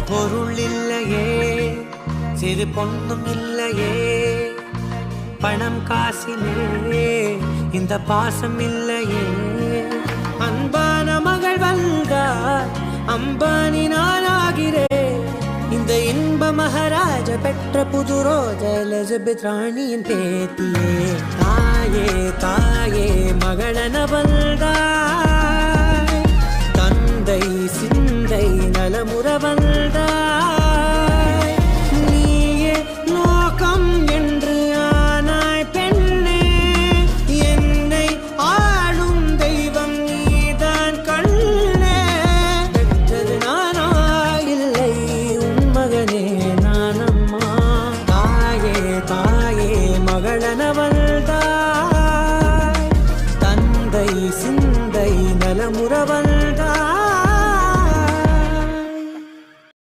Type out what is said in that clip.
பொருள் இல்லையே, சிறு பொண்ணும் இல்லையே, பணம் காசிலே இந்த பாசம் இல்லையே. அன்பான மகள் வந்தார், அம்பானி நானாகிறேன். இந்த இன்ப மகாராஜ பெற்ற புது ரோஜா எலிசபெத் ராணியின் பேத்தியே. தாயே தாயே மகளன வந்தாய், தந்தை சிந்தை நலமுற வந்தாய்.